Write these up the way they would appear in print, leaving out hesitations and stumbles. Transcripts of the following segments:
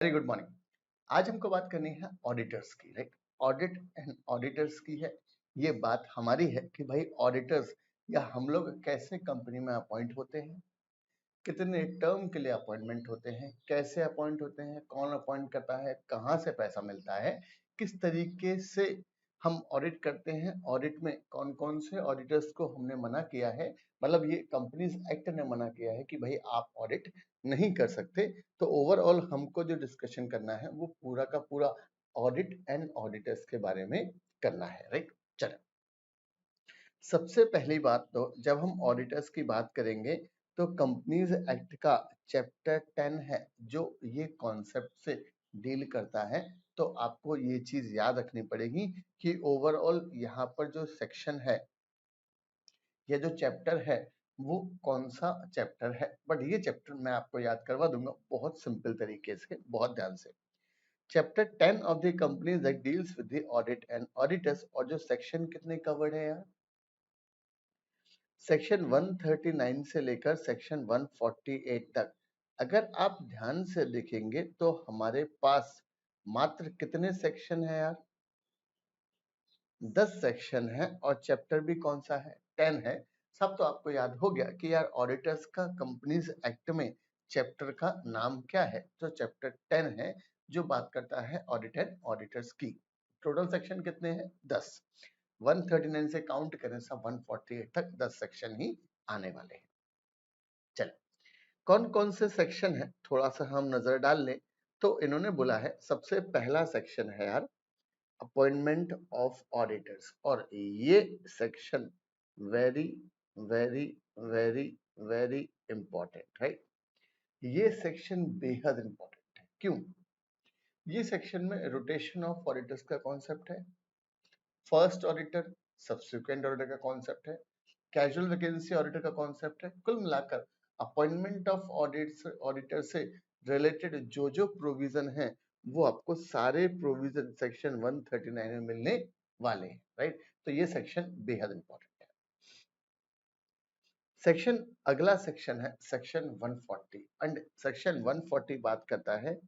Very good morning. आज हमको बात करनी है ऑडिटर्स की, राइट। ऑडिट एंड ऑडिटर्स की है। ये बात हमारी है कि भाई ऑडिटर्स या हम लोग कैसे कंपनी में अपॉइंट होते हैं, कितने टर्म के लिए अपॉइंटमेंट होते हैं, कैसे अपॉइंट होते हैं, कौन अपॉइंट करता है, कहाँ से पैसा मिलता है, किस तरीके से हम ऑडिट करते हैं, ऑडिट में कौन कौन से ऑडिटर्स को हमने मना किया है, मतलब ये कंपनीज एक्ट ने मना किया है कि भाई आप ऑडिट नहीं कर सकते। तो ओवरऑल हमको जो डिस्कशन करना है वो पूरा का पूरा ऑडिट एंड ऑडिटर्स के बारे में करना है, राइट। चलो, सबसे पहली बात तो जब हम ऑडिटर्स की बात करेंगे तो कंपनीज एक्ट का चैप्टर 10 है जो ये कॉन्सेप्ट से डील करता है। तो आपको ये चीज याद रखनी पड़ेगी कि ओवरऑल यहाँ पर जो सेक्शन है या जो चैप्टर है वो कौन सा चैप्टर है। बट ये चैप्टर मैं आपको याद करवा दूंगा बहुत सिंपल तरीके से, बहुत ध्यान से। Chapter 10 of the companies act deals with the audit and auditors. और जो सेक्शन कितने कवर्ड है यार, सेक्शन 139 से लेकर सेक्शन 148 तक। अगर आप ध्यान से देखेंगे तो हमारे पास मात्र कितने सेक्शन है यार, 10 सेक्शन है। और चैप्टर भी कौन सा है, 10 है। सब तो आपको याद हो गया कि यार ऑडिटर्स का कंपनीज एक्ट में चैप्टर का नाम क्या है। तो चैप्टर 10 है जो बात करता है ऑडिट एंड ऑडिटर्स की। टोटल सेक्शन कितने हैं, 10। 139 से काउंट करें सब 148 तक 10 सेक्शन ही आने वाले हैं। चलो, कौन कौन से सेक्शन है थोड़ा सा हम नजर डाल लें। तो इन्होंने बोला है सबसे पहला सेक्शन है यार अपॉइंटमेंट ऑफ ऑडिटर्स। और ये section very very very very important, right. ये सेक्शन बेहद इंपॉर्टेंट है। क्यों? ये सेक्शन में रोटेशन ऑफ ऑडिटर्स का कॉन्सेप्ट है, फर्स्ट ऑडिटर सब्सिक्वेंट ऑडिटर का कॉन्सेप्ट है, कैजुअल वैकेंसी ऑडिटर का कॉन्सेप्ट है। कुल मिलाकर अपॉइंटमेंट ऑफ ऑडिटर से रिलेटेड जो जो प्रोविजन है वो आपको सारे प्रोविजन सेक्शन 139 में मिलने वाले हैं, राइट। तो ये सेक्शन बेहद इंपॉर्टेंट है। सेक्शन, अगला सेक्शन है सेक्शन 140। एंड सेक्शन 140 बात करता है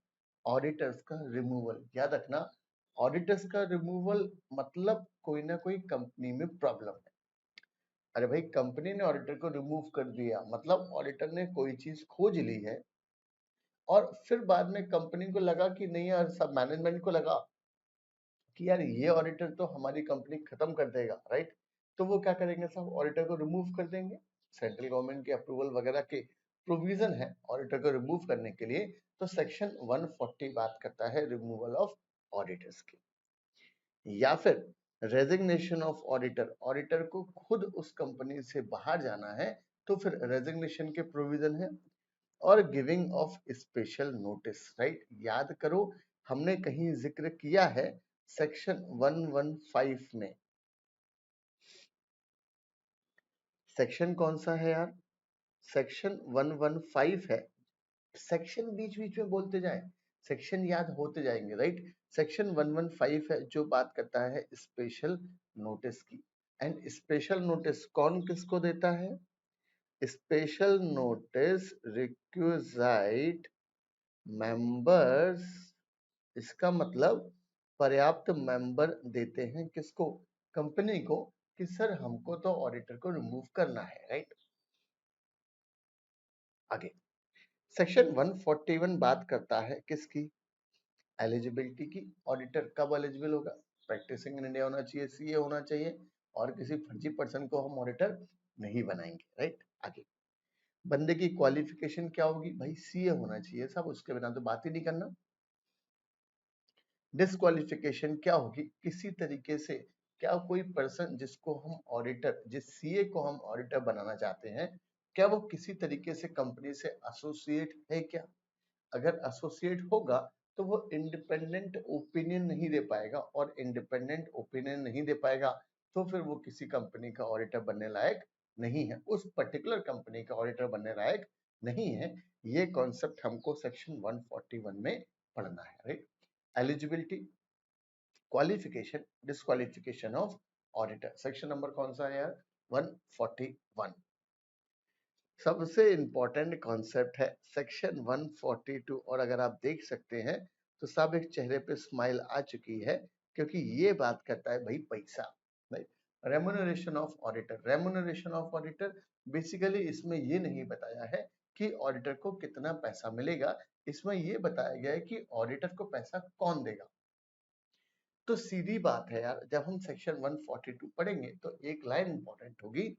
ऑडिटर्स का रिमूवल। याद रखना, ऑडिटर्स का रिमूवल मतलब कोई ना कोई कंपनी में प्रॉब्लम है। अरे भाई, कंपनी ने ऑडिटर को रिमूव कर दिया मतलब ऑडिटर ने कोई चीज खोज ली है और फिर बाद में कंपनी को लगा कि नहीं यार, सब मैनेजमेंट को लगा कि यार ये ऑडिटर तो हमारी कंपनी खत्म कर देगा, राइट। तो वो क्या करेंगे, सब ऑडिटर को रिमूव कर देंगे। सेंट्रल गवर्नमेंट के अप्रूवल वगैरह के प्रोविजन है ऑडिटर को रिमूव करने के लिए। तो सेक्शन 140 बात करता है रिमूवल ऑफ ऑडिटर्स की। या फिर रेजिग्नेशन ऑफ ऑडिटर, ऑडिटर को खुद उस कंपनी से बाहर जाना है तो फिर रेजिग्नेशन के प्रोविजन है। और giving of special notice, right. याद करो, हमने कहीं जिक्र किया है सेक्शन 115 में। सेक्शन कौन सा है यार, सेक्शन 115 है। सेक्शन बीच बीच में बोलते जाए, सेक्शन याद होते जाएंगे, राइट। सेक्शन 115 है जो बात करता है स्पेशल नोटिस की। एंड स्पेशल नोटिस कौन किसको देता है, स्पेशल नोटिस रिक्विजाइट मेंबर्स। इसका मतलब पर्याप्त मेंबर देते हैं किसको, कंपनी को, कि सर हमको तो ऑडिटर को रिमूव करना है, राइट। आगे सेक्शन 141 बात करता है किसकी, एलिजिबिलिटी की। ऑडिटर कब एलिजिबल होगा, प्रैक्टिसिंग इन इंडिया होना चाहिए, सीए होना चाहिए, और किसी फर्जी पर्सन को हम ऑडिटर नहीं बनाएंगे, राइट। आगे बंदे की क्वालिफिकेशन क्या होगी, भाई सीए होना चाहिए सब, उसके बिना तो बात ही नहीं करना। डिस्क्वालिफिकेशन क्या होगी, किसी तरीके से क्या कोई पर्सन जिसको हम ऑडिटर, जिस सीए को हम ऑडिटर बनाना चाहते हैं, क्या वो किसी तरीके से कंपनी से एसोसिएट है क्या। अगर एसोसिएट होगा तो वो इंडिपेंडेंट ओपिनियन नहीं दे पाएगा, और इंडिपेंडेंट ओपिनियन नहीं दे पाएगा तो फिर वो किसी कंपनी का ऑडिटर बनने लायक नहीं है, उस पर्टिकुलर कंपनी का ऑडिटर बनने लायक नहीं है। ये कॉन्सेप्ट हमको सेक्शन 141 में पढ़ना है, right. Eligibility, qualification, disqualification of auditor, section number कौन सा है यार, 141। सबसे इम्पोर्टेंट कॉन्सेप्ट है सेक्शन 142 और अगर आप देख सकते हैं तो सब एक चेहरे पे स्माइल आ चुकी है क्योंकि ये बात करता है भाई पैसा, right. Remuneration of auditor, remuneration of auditor basically इसमें ये नहीं बताया है कि ऑडिटर को कितना पैसा मिलेगा, इसमें ये बताया गया है कि ऑडिटर को पैसा कौन देगा। तो सीधी बात है यार, जब हम सेक्शन 142 पढ़ेंगे तो एक लाइन इंपॉर्टेंट होगी,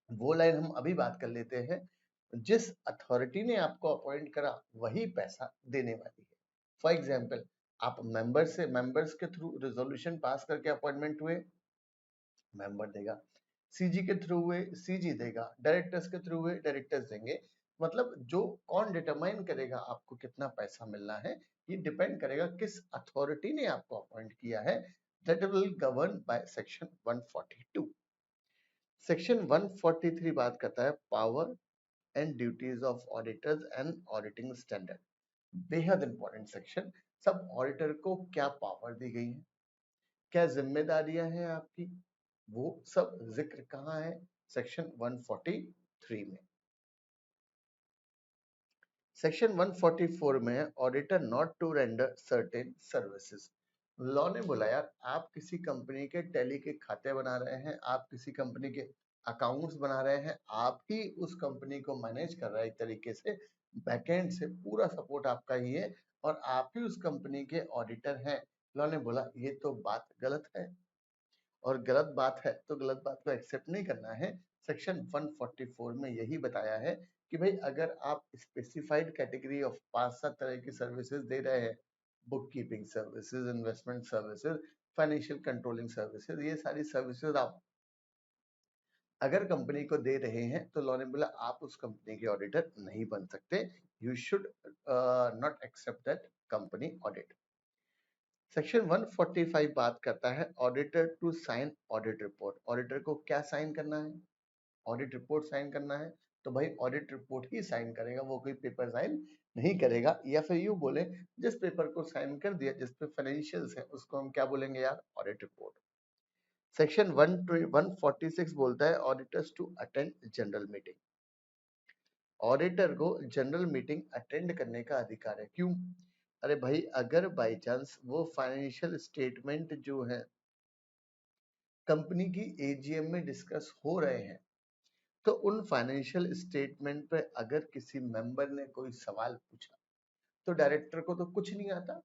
वो लाइन हम अभी बात कर लेते हैं। जिस अथॉरिटी ने आपको अपॉइंट करा वही पैसा देने वाली है। फॉर एग्जाम्पल, आप मेंबर्स के थ्रू रेजोल्यूशन पास करके अपॉइंटमेंट हुए, मेंबर देगा। सीजी के थ्रू हुए, सीजी देगा। डायरेक्टर्स के थ्रू हुए, डायरेक्टर्स देंगे। मतलब जो कौन डिटरमाइन करेगा आपको कितना पैसा मिलना है, ये डिपेंड करेगा किस अथॉरिटी ने आपको अपॉइंट किया है। That will govern by section 142। Section 143 बात करता है power and duties of auditors and auditing standard. बेहद इंपॉर्टेंट सेक्शन। सब ऑडिटर को क्या पावर दी गई है, क्या जिम्मेदारियां हैं आपकी, वो सब जिक्र कहाँ है, सेक्शन 143 में। सेक्शन 144 में है auditor not to render certain services. Law ने बोला यार, आप किसी कंपनी के टैली के खाते बना रहे हैं, आप किसी कंपनी के अकाउंट्स बना रहे हैं, आप ही उस कंपनी को मैनेज कर रहे हैं एक तरीके से, बैकएंड से पूरा सपोर्ट आपका ही है और आप ही उस कंपनी के ऑडिटर हैं। लॉ ने बोला ये तो बात गलत है, और गलत बात है तो गलत बात को एक्सेप्ट नहीं करना है। सेक्शन 144 में यही बताया है कि भाई अगर आप स्पेसिफाइड कैटेगरी ऑफ 5-7 तरह की सर्विसेज दे रहे हैं, book keeping services, investment services, financial controlling services, ये सारी सर्विसेज आप अगर कंपनी को दे रहे हैं तो लॉ ने बोला आप उस कंपनी के ऑडिटर नहीं बन सकते, you should not accept that company audit. Section 145 बात करता है auditor to sign audit report. Auditor को क्या साइन करना है, ऑडिट रिपोर्ट साइन करना है। तो भाई ऑडिट रिपोर्ट ही साइन करेगा, वो कोई पेपर साइन नहीं करेगा। या फिर यूं बोले, जिस पेपर को साइन कर दिया, जिस पे फाइनेंशियल्स है, उसको हम क्या बोलेंगे यार, ऑडिट रिपोर्ट। सेक्शन 146 बोलता है auditors to attend general meeting. Auditor को जनरल मीटिंग अटेंड करने का अधिकार है। क्यों? अरे भाई अगर बाई चांस वो फाइनेंशियल स्टेटमेंट जो है कंपनी की एजीएम में डिस्कस हो रहे हैं, तो उन फाइनेंशियल स्टेटमेंट पे अगर किसी मेंबर ने कोई सवाल पूछा तो डायरेक्टर को तो कुछ नहीं आता।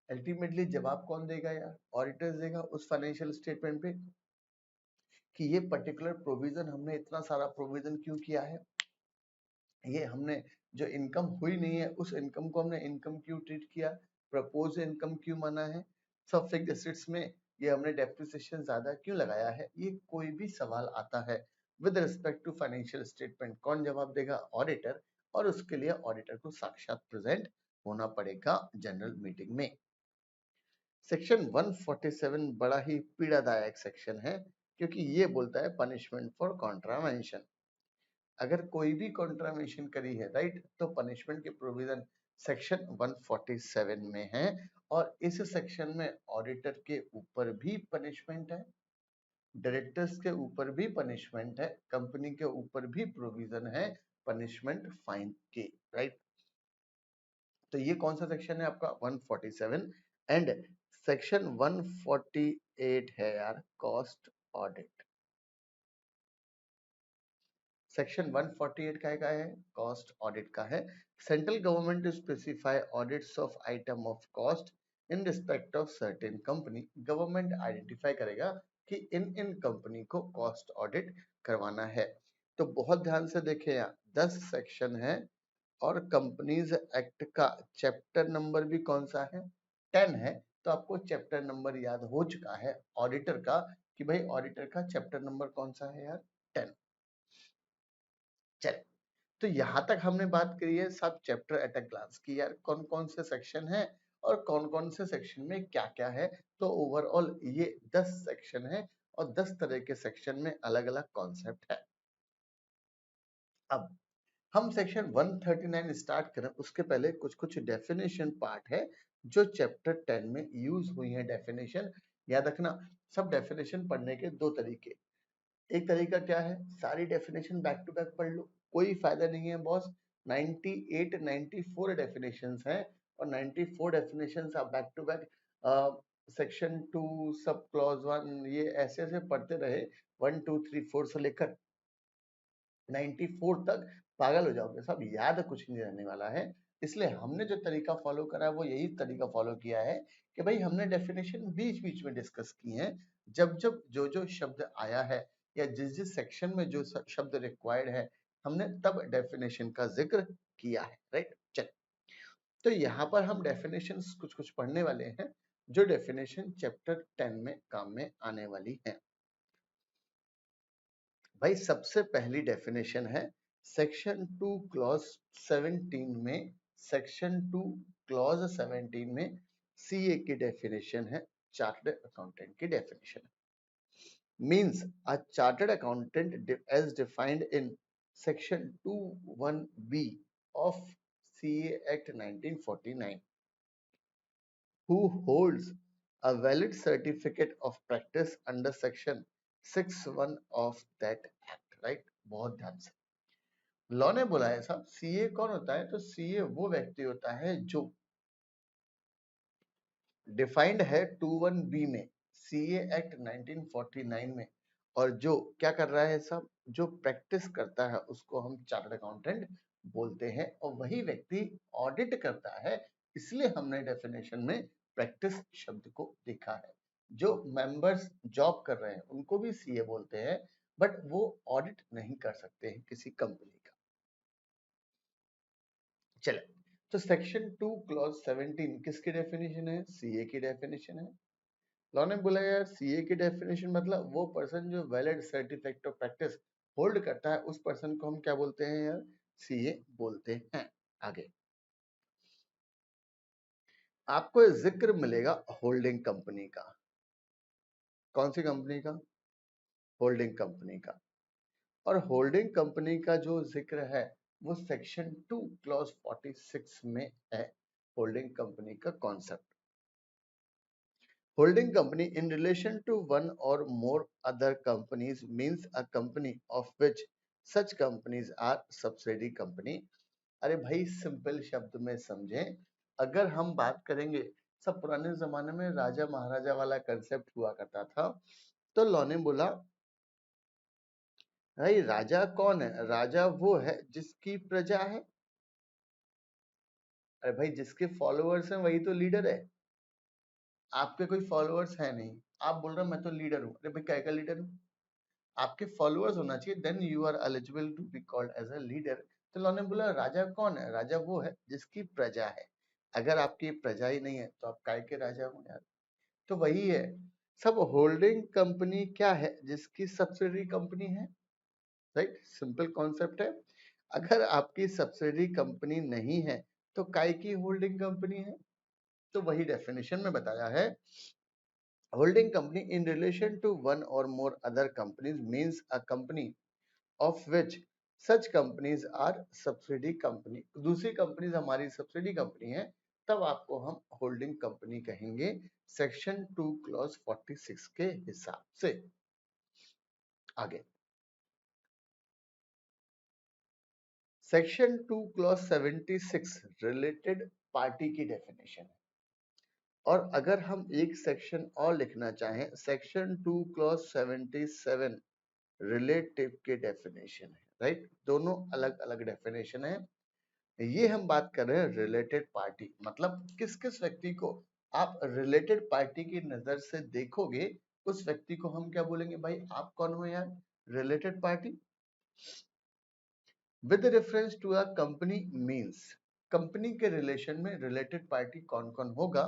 अल्टीमेटली जवाब कौन देगा यार, ऑडिटर्स देगा उस फाइनेंशियल स्टेटमेंट पे कि ये पर्टिकुलर प्रोविजन, हमने इतना सारा प्रोविजन क्यों किया है, ये हमने जो इनकम हुई नहीं है उस इनकम को हमने इनकम क्यों ट्रीट किया, प्रपोज इनकम क्यों माना है, सब फिक्स्ड एसेट्स में ये हमने डेप्रिसिएशन ज्यादा क्यों लगाया है। ये कोई भी सवाल आता है with respect to financial statement, कौन जवाब देगा, ऑडिटर। और उसके लिए ऑडिटर को साक्षात प्रेजेंट होना पड़ेगा जनरल मीटिंग में। सेक्शन 147 बड़ा ही पीड़ादायक सेक्शन है क्योंकि ये बोलता है पनिशमेंट फॉर कॉन्ट्रावेंशन। अगर कोई भी कॉन्ट्रावेंशन करी है, राइट, तो पनिशमेंट के प्रोविजन सेक्शन 147 में है। और इस सेक्शन में ऑडिटर के ऊपर भी पनिशमेंट है, डायरेक्टर्स के ऊपर भी पनिशमेंट है, कंपनी के ऊपर भी प्रोविजन है पनिशमेंट फाइन के, राइट। तो ये कौन सा सेक्शन है आपका, 147। एंड सेक्शन 148 है यार कॉस्ट ऑडिट। सेक्शन 148 का है, कॉस्ट ऑडिट का है। Central government to specify audits of item of cost in respect of certain company. Government identify करेगा कि इन इन कंपनी को कॉस्ट ऑडिट करवाना है। तो बहुत ध्यान से देखें यार, 10 सेक्शन है और कंपनीज एक्ट का चैप्टर नंबर भी कौन सा है, 10 है। तो आपको चैप्टर नंबर याद हो चुका है ऑडिटर का कि भाई ऑडिटर का चैप्टर नंबर कौन सा है यार, 10। चल, तो यहाँ तक हमने बात करी है सब चैप्टर एट अ ग्लांस की यार, कौन कौन से सेक्शन है और कौन कौन से सेक्शन में क्या क्या है। तो ओवरऑल ये 10 सेक्शन है और 10 तरह के सेक्शन में अलग अलग कॉन्सेप्ट है। अब हम सेक्शन 139 स्टार्ट करें उसके पहले कुछ कुछ डेफिनेशन पार्ट है जो चैप्टर 10 में यूज हुई है। डेफिनेशन याद रखना, सब डेफिनेशन पढ़ने के दो तरीके, एक तरीका क्या है, सारी डेफिनेशन बैक टू बैक पढ़ लो, कोई फायदा नहीं है बॉस। 98 94 डेफिनेशंस हैं और 94 डेफिनेशंस आप back to back section 2 sub clause 1 ये ऐसे ऐसे पढ़ते रहे 1 2 3 4 से लेकर 94 तक, पागल हो जाओगे सब, याद कुछ नहीं रहने वाला है। इसलिए हमने जो तरीका फॉलो करा है वो यही तरीका फॉलो किया है कि भाई हमने डेफिनेशन बीच बीच में डिस्कस की है, जब जब जो जो शब्द आया है या जिस जिस सेक्शन में जो शब्द रिक्वायर्ड है हमने तब डेफिनेशन का जिक्र किया है, राइट। चल, तो यहाँ पर हम डेफिनेशन कुछ कुछ पढ़ने वाले हैं जो डेफिनेशन चैप्टर 10 में काम में आने वाली है। भाई सबसे पहली डेफिनेशन है सेक्शन 2 क्लॉज 17 में, सेक्शन 2 क्लॉज 17 में सीए की डेफिनेशन है, चार्टर्ड अकाउंटेंट की definition means a chartered accountant as defined in section 21b of CA Act 1949 who holds a valid certificate of practice under section 61 of that act, right। बहुत ध्यान से law ने बोला है साहब, सीए कौन होता है, तो सीए वो व्यक्ति होता है जो डिफाइंड है 21B में, सीए एक्ट 1949 में, और जो क्या कर रहा है साहब, जो प्रैक्टिस करता है उसको हम चार्टर्ड अकाउंटेंट बोलते हैं, और वही व्यक्ति ऑडिट करता है। इसलिए हमने डेफिनेशन में प्रैक्टिस शब्द को देखा है। जो मेंबर्स जॉब कर रहे हैं उनको भी सीए बोलते हैं, बट वो ऑडिट नहीं कर सकते हैं किसी कंपनी का। चले, तो सेक्शन 2 क्लॉज 17 किसकी डेफिनेशन है, सीए की डेफिनेशन है। लॉ ने बोला यार सीए की डेफिनेशन मतलब वो पर्सन जो valid certificate of practice hold करता है उस पर्सन को हम क्या बोलते हैं यार, सीए बोलते हैं। आगे आपको जिक्र मिलेगा होल्डिंग कंपनी का, कौन सी कंपनी का, होल्डिंग कंपनी का, और होल्डिंग कंपनी का जो जिक्र है वो सेक्शन 2 क्लॉज 46 में है। होल्डिंग कंपनी का concept, holding company in relation to one or more other companies means a company of which such companies are subsidiary company। अरे भाई सिंपल शब्द में समझें, अगर हम बात करेंगे, सब पुराने जमाने में राजा महाराजा वाला कंसेप्ट हुआ करता था, तो लॉ ने बोला भाई राजा कौन है, राजा वो है जिसकी प्रजा है। अरे भाई जिसके फॉलोअर्स हैं वही तो लीडर है। आपके कोई फॉलोअर्स है नहीं, आप बोल रहे हो मैं तो लीडर हूँ, अरे भाई क्या का लीडर हूँ, आपके फॉलोअर्स होना चाहिए, then you are eligible to be called as a leader. तो लॉ ने बोला राजा कौन है, राजा वो है जिसकी प्रजा है। अगर आपकी प्रजा ही नहीं है तो आप काय के राजा हो यार। तो वही है सब, होल्डिंग कंपनी क्या है, जिसकी सब्सिडरी कंपनी है, राइट। सिंपल कॉन्सेप्ट है, अगर आपकी सब्सिडरी कंपनी नहीं है तो काय की होल्डिंग कंपनी है। तो वही डेफिनेशन में बताया है, holding company in relation to one और more other companies means a company of which such companies are subsidy company, दूसरी कंपनीज हमारी सब्सिडी कंपनी है, तब आपको हम होल्डिंग कंपनी कहेंगे सेक्शन 2 क्लॉज 46 के हिसाब से। आगे सेक्शन 2 क्लॉज 76 रिलेटेड पार्टी की डेफिनेशन है, और अगर हम एक सेक्शन और लिखना चाहें सेक्शन 2 क्लॉज 77 रिलेटिव के डेफिनेशन है, राइट। दोनों अलग अलग डेफिनेशन है। ये हम बात कर रहे हैं रिलेटेड पार्टी, मतलब किस किस व्यक्ति को आप रिलेटेड पार्टी की नजर से देखोगे उस व्यक्ति को हम क्या बोलेंगे, भाई आप कौन हो यार, related party. With reference to a company means, company के रिलेशन में रिलेटेड पार्टी कौन कौन होगा।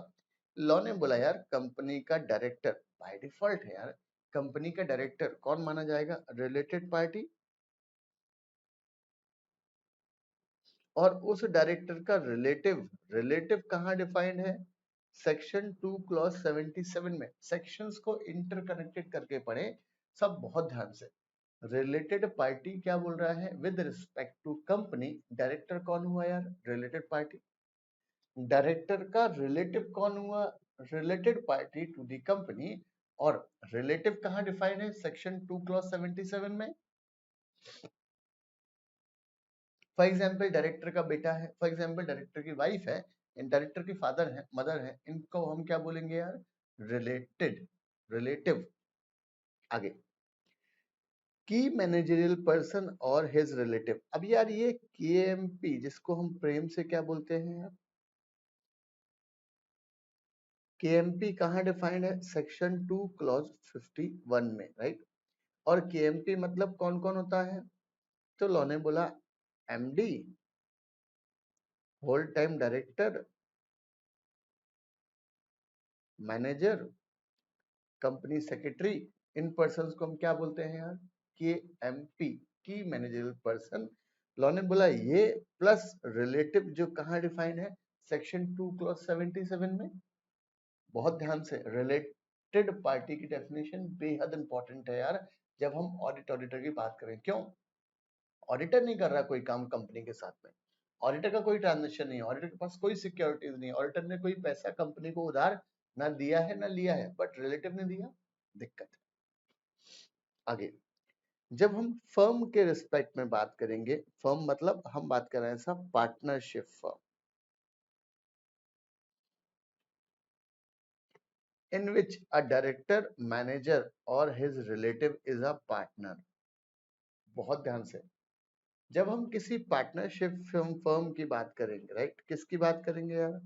लॉ ने बोला यार कंपनी का डायरेक्टर बाय डिफॉल्ट है यार, कंपनी का डायरेक्टर कौन माना जाएगा, रिलेटेड पार्टी। और उस डायरेक्टर का रिलेटिव, रिलेटिव कहाँ डिफाइंड है, सेक्शन 2 क्लॉज 77 में। सेक्शंस को इंटरकनेक्टेड करके पढ़े सब बहुत ध्यान से। रिलेटेड पार्टी क्या बोल रहा है, with respect to company, director कौन हुआ यार, रिलेटेड पार्टी। डायरेक्टर का रिलेटिव कौन हुआ, related party to the company. और रिलेटिव कहाँ डिफाइन है? सेक्शन 2 क्लॉज 77 में। फॉर एग्जाम्पल डायरेक्टर का बेटा है, फॉर एग्जाम्पल डायरेक्टर की वाइफ है, डायरेक्टर की फादर है, मदर है, इनको हम क्या बोलेंगे यार? Related, relative. आगे, की मैनेजरियल पर्सन और हिज रिलेटिव। अब यार ये केएमपी जिसको हम प्रेम से क्या बोलते हैं यार? केएमपी कहाँ डिफाइंड है? सेक्शन 2 क्लॉज 51 में, राइट। और केएमपी मतलब कौन कौन होता है? तो लॉ ने बोला MD, whole time director, manager, company secretary, इन पर्सन को हम क्या बोलते हैं यार? K M P, key managerial person. Law ने बोला ये प्लस रिलेटिव जो कहाँ डिफाइन है? सेक्शन 2 क्लॉज 77 में। बहुत ध्यान से, रिलेटेड पार्टी की डेफिनेशन बेहद इंपॉर्टेंट है यार जब हम ऑडिटर की बात करें। क्यों? ऑडिटर नहीं कर रहा कोई काम कंपनी के साथ में, ऑडिटर का कोई ट्रांजेक्शन नहीं है, ऑडिटर के पास कोई सिक्योरिटीज नहीं है, ऑडिटर ने कोई पैसा कंपनी को उधार ना दिया है ना लिया है, बट रिलेटिव ने दिया, दिक्कत है। आगे, जब हम फर्म के रिस्पेक्ट में बात करेंगे, फर्म मतलब हम बात कर रहे हैं सब partnership firm, in which a director, manager और his relative is a partner. बहुत ध्यान से, जब हम किसी पार्टनरशिप फर्म की बात करेंगे, राइट, किसकी बात करेंगे यार?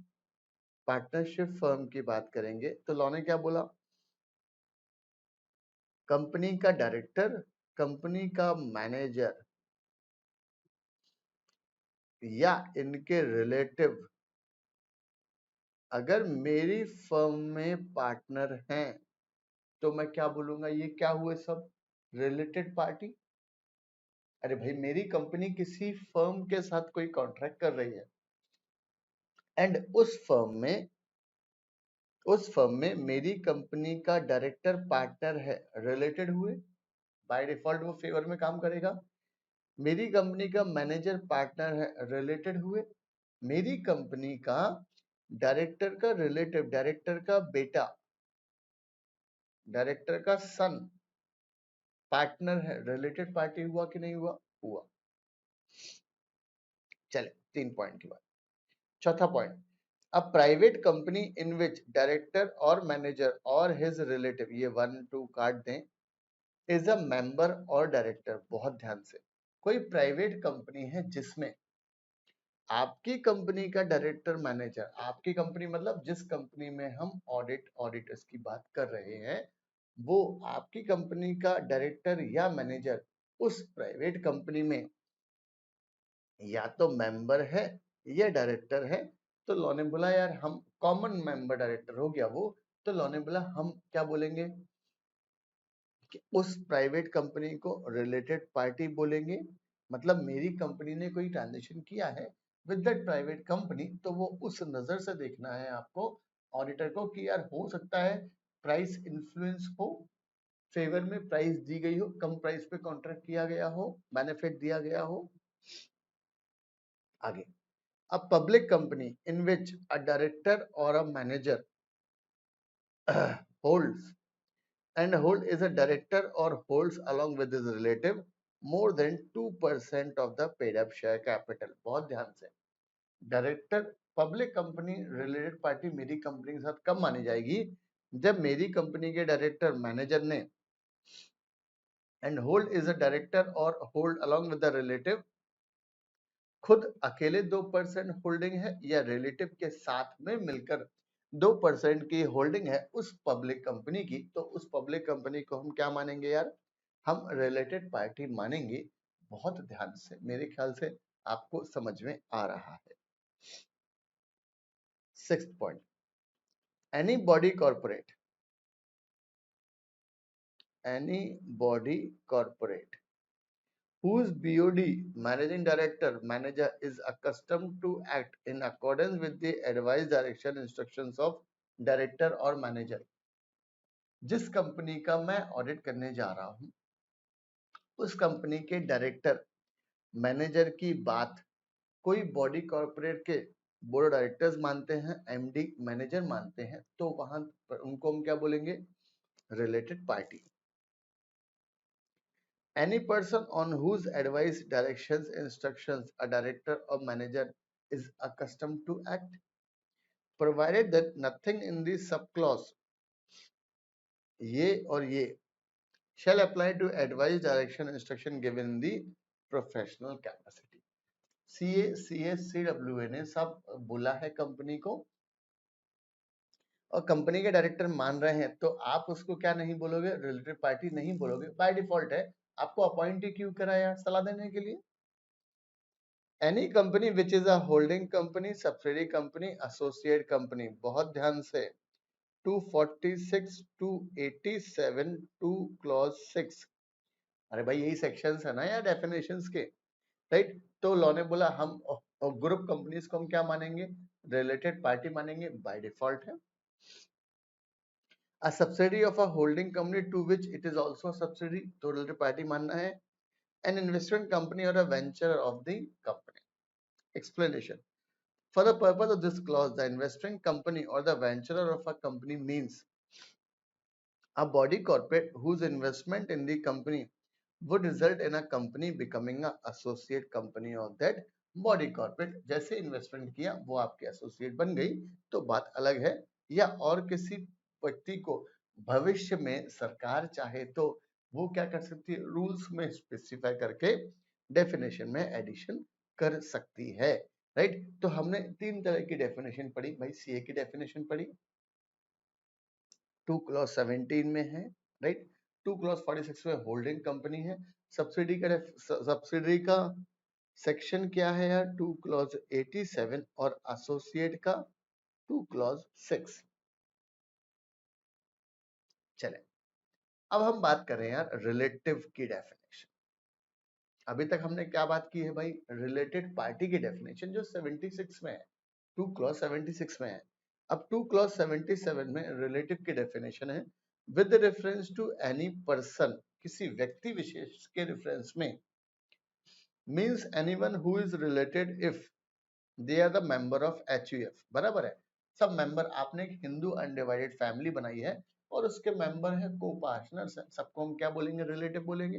पार्टनरशिप फर्म की बात करेंगे तो लॉ ने क्या बोला? कंपनी का डायरेक्टर, कंपनी का मैनेजर या इनके रिलेटिव अगर मेरी फर्म में पार्टनर हैं तो मैं क्या बोलूंगा? ये क्या हुए सब? Related party. अरे भाई, मेरी कंपनी किसी फर्म के साथ कोई कॉन्ट्रैक्ट कर रही है एंड उस फर्म में मेरी कंपनी का डायरेक्टर पार्टनर है, रिलेटेड हुए, बाय डिफॉल्ट वो फेवर में काम करेगा। मेरी कंपनी का मैनेजर पार्टनर है, रिलेटेड हुए। मेरी कंपनी का डायरेक्टर का रिलेटिव, डायरेक्टर का बेटा, डायरेक्टर का सन पार्टनर है, रिलेटेड पार्टी हुआ कि नहीं हुआ? हुआ। चले 3 पॉइंट की बात। चौथा point, a private company in which director और मैनेजर और हिज रिलेटिव, ये 1 2 काट दें, इज अ मेंबर और डायरेक्टर। बहुत ध्यान से, कोई प्राइवेट कंपनी है जिसमें आपकी कंपनी का डायरेक्टर, मैनेजर, आपकी कंपनी मतलब जिस कंपनी में हम ऑडिटर्स की बात कर रहे हैं, वो आपकी कंपनी का डायरेक्टर या मैनेजर उस प्राइवेट कंपनी में या तो मेंबर है या डायरेक्टर है। तो लॉ ने बोला यार हम कॉमन मेंबर डायरेक्टर हो गया वो, तो लॉ ने बोला हम क्या बोलेंगे कि उस प्राइवेट कंपनी को रिलेटेड पार्टी बोलेंगे। मतलब मेरी कंपनी ने कोई ट्रांजेक्शन किया है विद दैट प्राइवेट कंपनी, तो वो उस नजर से देखना है आपको ऑडिटर को कि यार हो सकता है प्राइस इन्फ्लुएंस हो, फेवर में प्राइस दी गई हो, कम प्राइस पे कॉन्ट्रैक्ट किया गया हो, बेनिफिट दिया गया हो। आगे, a public company in which a director or a manager holds hold is a director or holds along with his relative more than 2% of the paid up share capital। बहुत ध्यान से, director, public company related party मेरी company के साथ कब मानी जाएगी? जब मेरी कंपनी के डायरेक्टर, मैनेजर ने and hold is a director और hold along with the relative खुद अकेले 2% होल्डिंग है या रिलेटिव के साथ में मिलकर 2% की होल्डिंग है उस पब्लिक कंपनी की, तो उस पब्लिक कंपनी को हम क्या मानेंगे यार? हम रिलेटेड पार्टी मानेंगे। बहुत ध्यान से, मेरे ख्याल से आपको समझ में आ रहा है। 6th point, any body corporate whose BOD, managing director, manager, is accustomed to act in accordance with the advice, direction, instructions of director और manager। जिस कंपनी का मैं ऑडिट करने जा रहा हूं उस कंपनी के डायरेक्टर, मैनेजर की बात कोई बॉडी कॉर्पोरेट के बोर्ड ऑफ डायरेक्टर्स मानते हैं, एमडी, मैनेजर मानते हैं, तो वहां पर उनको हम क्या बोलेंगे? related party. Any person on whose advice, directions, instructions a director or manager is accustomed to act, provided that nothing in the subclause ये और ये shall apply to advice, direction, instruction given in the professional capacity. CA, CS, CWA ने सब बोला है company को और company के डायरेक्टर मान रहे हैं, तो आप उसको क्या नहीं बोलोगे, रिलेटेड पार्टी नहीं बोलोगे, बाय डिफॉल्ट है। आपको अपॉइंट ही क्यों करा यार, सलाह देने के लिए। Any company which is a holding company, subsidy company, associate company, बहुत ध्यान से 246 टू 87 टू क्लॉज 6, अरे भाई यही सेक्शंस है ना यार डेफिनेशंस के, राइट। तो लॉ ने बोला हम ग्रुप कंपनीज को हम क्या मानेंगे, रिलेटेड पार्टी मानेंगे, बाय डिफॉल्ट है। A subsidiary of a holding company to which it is also a subsidiary, तो related party मानना है। An investment company or a venture of the company. Explanation. For the purpose of this clause, the investing company or the venturer of a company means a body corporate whose investment in the company would result in a company becoming a associate company of that body corporate। जैसे investment किया वो आपके associate बन गई तो बात अलग है। या और किसी व्यक्ति को भविष्य में सरकार चाहे तो वो क्या कर सकती है, रूल्स में स्पेसिफाई करके डेफिनेशन में एडिशन कर सकती है, राइट। तो हमने तीन तरह की डेफिनेशन पढ़ी भाई। सीए की डेफिनेशन पढ़ी, 2 क्लॉज 17 में है, राइट। 2 क्लॉज 46 में होल्डिंग कंपनी है। सब्सिडरी का सेक्शन क्या है यार, 2 क्लॉज 87 और एसोसिएट का 2 क्लॉज 6। चले अब हम बात करें यार रिलेटिव की डेफिनेशन। अभी तक हमने क्या बात की है भाई, रिलेटेड पार्टी की डेफिनेशन जो 76 में है, 2 क्लॉज 76 में है। अब 2 क्लॉज 77 में रिलेटिव की डेफिनेशन है with reference to any person, किसी व्यक्ति विशेष के रेफरेंस में, means anyone who is related if they are the member of HUF, बराबर है। सब मेंबर, आपने एक हिंदू अनडिवाइडेड फैमिली बनाई है और उसके मेंबर है, को पार्टनर्स है, सबको हम क्या बोलेंगे, रिलेटिव बोलेंगे।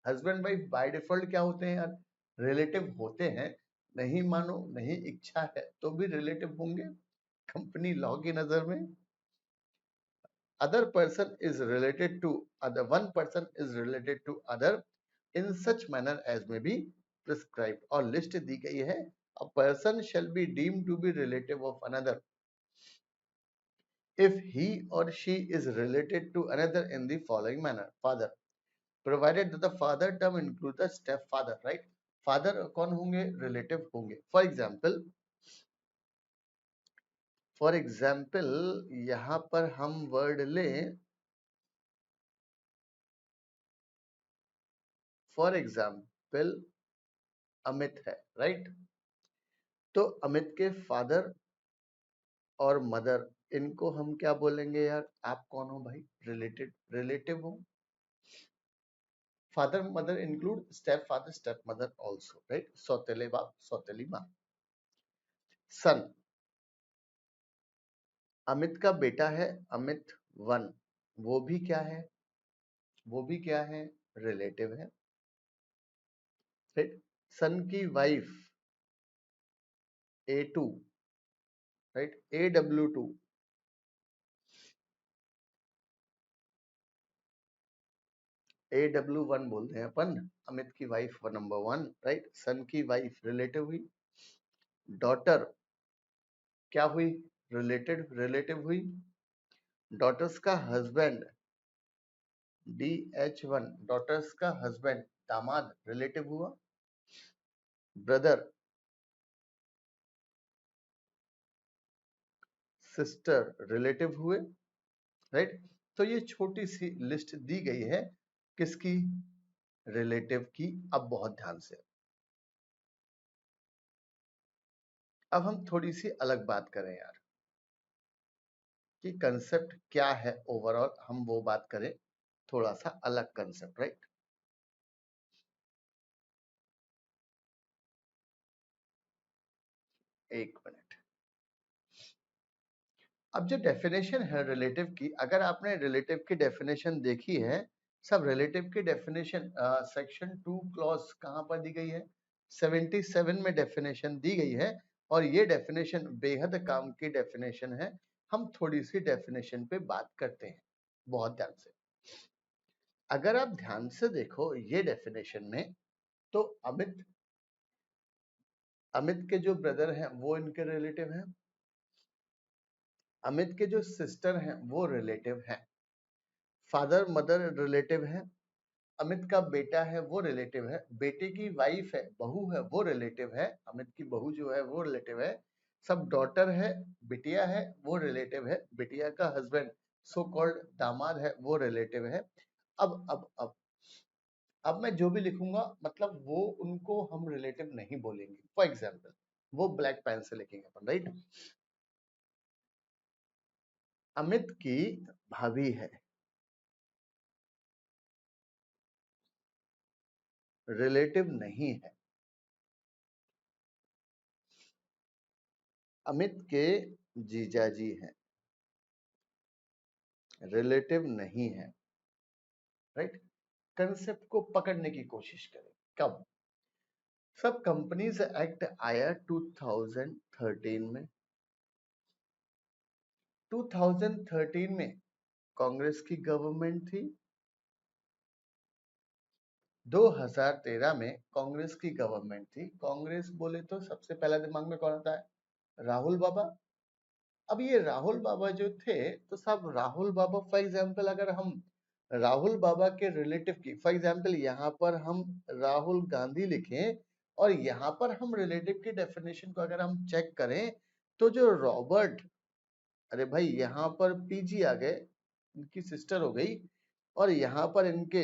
हस्बैंड वाइफ बाय डिफॉल्ट क्या होते हैं यार, रिलेटिव होते हैं। नहीं मानो, नहीं इच्छा है तो भी रिलेटिव होंगे कंपनी लॉ की नजर में। Other person is related to other, one person is related to other in such manner as may be prescribed, और लिस्ट दी गई है। A person shall be deemed to be relative of another if he or she is related to another in the following manner. Father, provided that the father term includes the stepfather, right? Father कौन होंगे, relative होंगे। For example यहाँ पर हम word लें, for example Amit है, right? तो अमित के फादर और मदर, इनको हम क्या बोलेंगे यार, आप कौन हो भाई, रिलेटेड, रिलेटिव हो। Father mother include step father step mother also, right. सौतेले बाप सौतेली माँ। सन, अमित का बेटा है अमित 1, वो भी क्या है, वो भी क्या है, रिलेटिव है, राइट। सन की wife A2, right, AW2, AW1 बोलते हैं अपन, अमित की वाइफ नंबर 1, राइट। सन की वाइफ रिलेटिव हुई। डॉटर क्या हुई, रिलेटेड, रिलेटिव हुई। डॉटर्स का हस्बैंड DH1, डॉटर्स का हस्बैंड दामाद रिलेटिव हुआ। ब्रदर, सिस्टर रिलेटिव हुए, राइट। तो ये छोटी सी लिस्ट दी गई है किसकी, रिलेटिव की। अब बहुत ध्यान से, अब हम थोड़ी सी अलग बात करें यार कि कंसेप्ट क्या है ओवरऑल, हम वो बात करें, थोड़ा सा अलग कंसेप्ट, राइट। एक मिनट। अब जो डेफिनेशन है रिलेटिव की, अगर आपने रिलेटिव की डेफिनेशन देखी है, सब रिलेटिव की डेफिनेशन सेक्शन 2 क्लॉज कहां पर दी गई है, 77 में डेफिनेशन दी गई है। और ये डेफिनेशन बेहद काम की डेफिनेशन है। हम थोड़ी सी डेफिनेशन पे बात करते हैं, बहुत ध्यान से। अगर आप ध्यान से देखो ये डेफिनेशन में, तो अमित अमित के जो ब्रदर हैं वो इनके रिलेटिव हैं, अमित के जो सिस्टर हैं वो रिलेटिव हैं, फादर मदर रिलेटिव है, अमित का बेटा है वो रिलेटिव है, बेटे की वाइफ है, बहू है, वो रिलेटिव है, अमित की बहू जो है वो रिलेटिव है, सब डॉटर है, बिटिया है वो रिलेटिव है, बिटिया का हस्बैंड सो कॉल्ड दामाद है वो रिलेटिव है। अब मैं जो भी लिखूंगा मतलब वो उनको हम रिलेटिव नहीं बोलेंगे। फॉर एग्जाम्पल वो ब्लैक पेन से लिखेंगे अपन, राइट। अमित की भाभी है, रिलेटिव नहीं है। अमित के जीजाजी हैं, रिलेटिव नहीं है, राइट। कंसेप्ट को पकड़ने की कोशिश करें। कब? सब कंपनीज एक्ट आया 2013 में। 2013 में कांग्रेस की गवर्नमेंट थी। 2013 में कांग्रेस की गवर्नमेंट थी। कांग्रेस बोले तो सबसे पहला दिमाग में कौन आता है? राहुल बाबा। अब ये राहुल बाबा जो थे, तो सब राहुल बाबा, फॉर एग्जाम्पल अगर हम राहुल बाबा के रिलेटिव की, फॉर एग्जाम्पल यहाँ पर हम राहुल गांधी लिखें और यहाँ पर हम रिलेटिव की डेफिनेशन को अगर हम चेक करें, तो जो रॉबर्ट, अरे भाई यहाँ पर पीजी आ गए, इनकी सिस्टर हो गई, और यहाँ पर इनके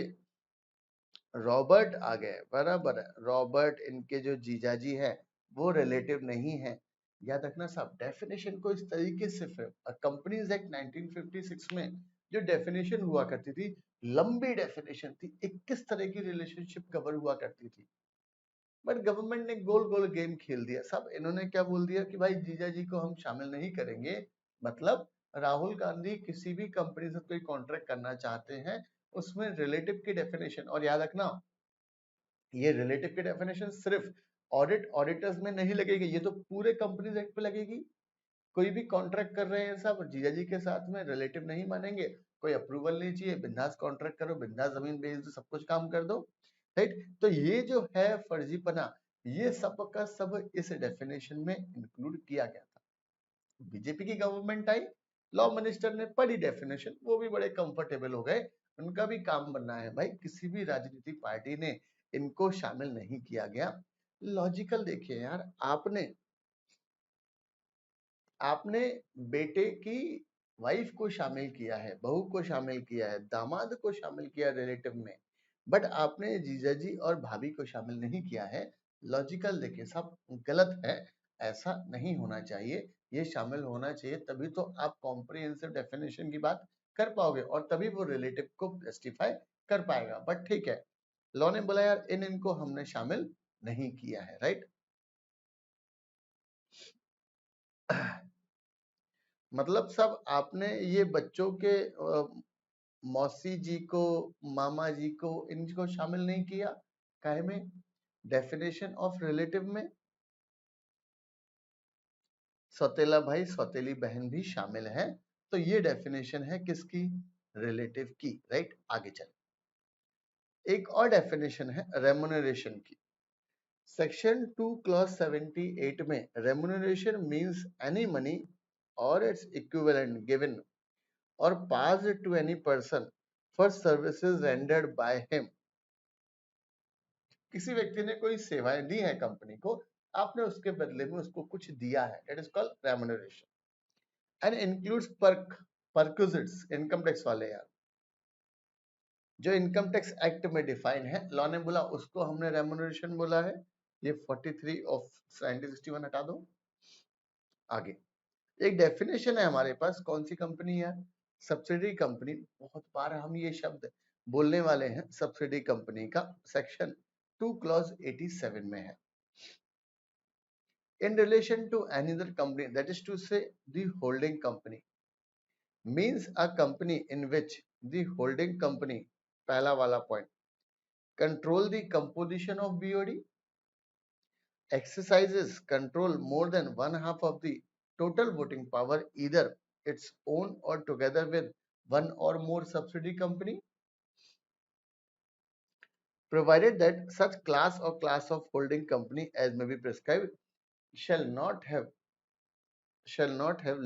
रॉबर्ट आ गए, बराबर है। रॉबर्ट इनके जो जीजाजी हैं वो रिलेटिव नहीं है। याद रखना साहब, डेफिनेशन को इस तरीके से कंपनीज एक्ट 1956 में जो डेफिनेशन हुआ करती थी, लंबी डेफिनेशन थी, 21 तरह की रिलेशनशिप कवर हुआ करती थी। बट गवर्नमेंट ने गोल गोल गेम खेल दिया सब। इन्होंने क्या बोल दिया कि भाई जीजाजी को हम शामिल नहीं करेंगे। मतलब राहुल गांधी किसी भी कंपनी से कोई कॉन्ट्रैक्ट करना चाहते हैं, उसमें रिलेटिव की डेफिनेशन, और याद रखना ये रिलेटिव की डेफिनेशन सिर्फ ऑडिटर्स में नहीं लगेगी, ये तो पूरे कंपनीज एक्ट पे लगेगी। कोई भी कॉन्ट्रैक्ट कर रहे हैं सब जीजाजी के साथ में, रिलेटिव नहीं मानेंगे, कोई अप्रूवल नहीं चाहिए, बिंदास कॉन्ट्रैक्ट करो, बिंदास जमीन बेच दो, सब कुछ काम कर दो, राइट। तो ये जो है फर्जीपना, ये सब का सब इस डेफिनेशन में इंक्लूड किया गया था। बीजेपी की गवर्नमेंट आई, लॉ मिनिस्टर ने पढ़ी डेफिनेशन, वो भी बड़े कंफर्टेबल हो गए। उनका भी काम बनना है भाई, किसी भी राजनीतिक पार्टी ने इनको शामिल नहीं किया गया। लॉजिकल देखिए यार, आपने आपने बेटे की वाइफ को शामिल किया है, बहू को शामिल किया है, दामाद को शामिल किया रिलेटिव में, बट आपने जीजाजी और भाभी को शामिल नहीं किया है। लॉजिकल देखिए सब गलत है, ऐसा नहीं होना चाहिए। ये शामिल होना चाहिए, तभी तो आप कॉम्प्रिहेंसिव डेफिनेशन की बात कर पाओगे और तभी वो रिलेटिव को जस्टिफाई कर पाएगा। बट ठीक है, लॉ ने बोला यार इन इनको हमने शामिल नहीं किया है, राइट। मतलब सब आपने ये बच्चों के मौसी जी को, मामा जी को, इनको शामिल नहीं किया। काहे में? डेफिनेशन ऑफ रिलेटिव में सौतेला भाई सौतेली बहन भी शामिल है। तो ये डेफिनेशन है किसकी? रिलेटिव की, राइट। आगे चले, एक और डेफिनेशन है रेमुनरेशन की। सेक्शन 2 क्लॉज 78 में रेमुनरेशन मींस एनी मनी और its equivalent given or passed to any person for services rendered by him। किसी व्यक्ति ने कोई सेवाएं दी है कंपनी को, आपने उसके बदले में उसको कुछ दिया है, that is called remuneration. And includes perquisites, income tax वाले यार, जो इनकम टैक्स एक्ट में डिफाइन है, लॉ ने बोला उसको हमने रेमुनरेशन बोला है। ये 43 ऑफ 1961 हटा दो। आगे एक डेफिनेशन है हमारे पास, कौन सी कंपनी है? Subsidy company. बहुत बार हम ये शब्द बोलने वाले हैं, सब्सिडी कंपनी का। सेक्शन 2 क्लॉज 87 में है। In relation to any other company, that is to say the holding company. Means a company in which the holding company, पहला वाला point, control the composition of BOD, exercises control more than one half of the total voting power, either its own or together with one or more subsidiary company, provided that such class or class of holding company as may be prescribed shall not have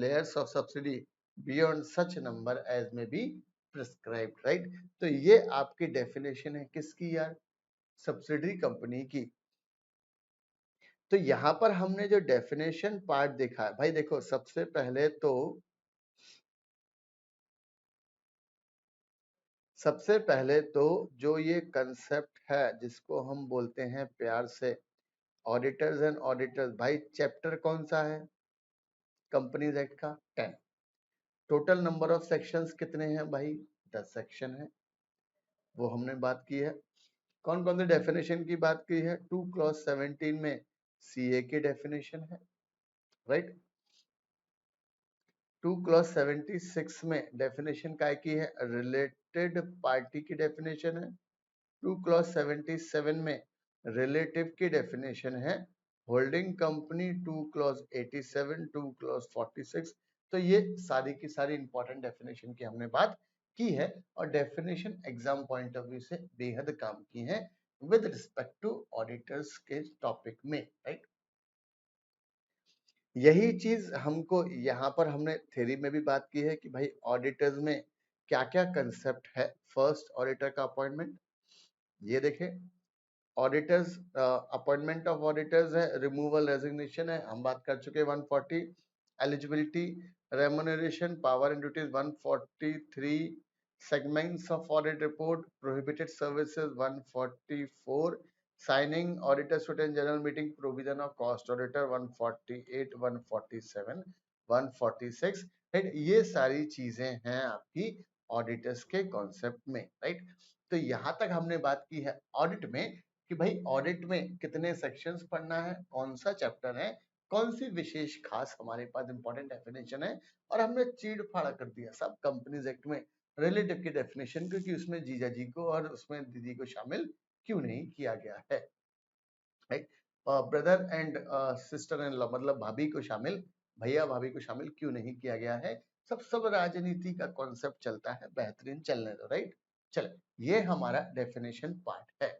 layers of subsidy beyond such number as may be prescribed, right? तो ये आपकी definition है किसकी यार, subsidiary company की। तो यहाँ पर हमने जो डेफिनेशन पार्ट देखा है भाई, देखो सबसे पहले तो जो ये कंसेप्ट है जिसको हम बोलते हैं प्यार से ऑडिटर्स एंड ऑडिटर्स, भाई चैप्टर कौन सा है कंपनीज एक्ट का? 10। टोटल नंबर ऑफ सेक्शंस कितने हैं भाई? 10 सेक्शन है, वो हमने बात की है। कौन कौन से डेफिनेशन की बात की है? 2 क्लॉज 17 में सीए की डेफिनेशन है, राइट। 2 क्लॉज 76 में डेफिनेशन काय की है? रिलेटेड पार्टी की डेफिनेशन है। 2 क्लॉज 77 में रिलेटिव की डेफिनेशन है। Holding company 2 clause 87, 2 clause 46। तो ये सारी की सारी इंपॉर्टेंट डेफिनेशन की हमने बात की है और definition exam point of view से बेहद काम की है विद रिस्पेक्ट टू ऑडिटर्स के टॉपिक में, राइट। यही चीज हमको यहाँ पर हमने थ्योरी में भी बात की है कि भाई ऑडिटर्स में क्या क्या कंसेप्ट है। फर्स्ट ऑडिटर का अपॉइंटमेंट, ये देखें, ऑडिटर्स अपॉइंटमेंट ऑफ ऑडिटर्स है, रिमूवल रेजिग्नेशन है, हम बात कर चुके हैं 140। Eligibility, remuneration, power and duties 143, segments of audit report, prohibited services 144, signing auditor student general meeting, provision of cost auditor 148, 147, 146, right. ये सारी चीजें हैं आपकी ऑडिटर्स के कॉन्सेप्ट में, राइट। तो यहां तक हमने बात की है ऑडिट में कि भाई ऑडिट में कितने सेक्शंस पढ़ना है, कौन सा चैप्टर है, कौन सी विशेष खास हमारे पास इंपॉर्टेंट डेफिनेशन है, और हमने चीड़ फाड़ कर दिया सब कंपनीज एक्ट में रिलेटिव की डेफिनेशन को कि उसमें जीजा जी को और उसमें दीदी को शामिल क्यों नहीं किया गया है, right. Brother and sister in law, मतलब भाभी को शामिल, भैया भाभी को शामिल क्यों नहीं किया गया है। सब राजनीति का कॉन्सेप्ट चलता है, बेहतरीन चलने दो, राइट। चलो, ये हमारा डेफिनेशन पार्ट है।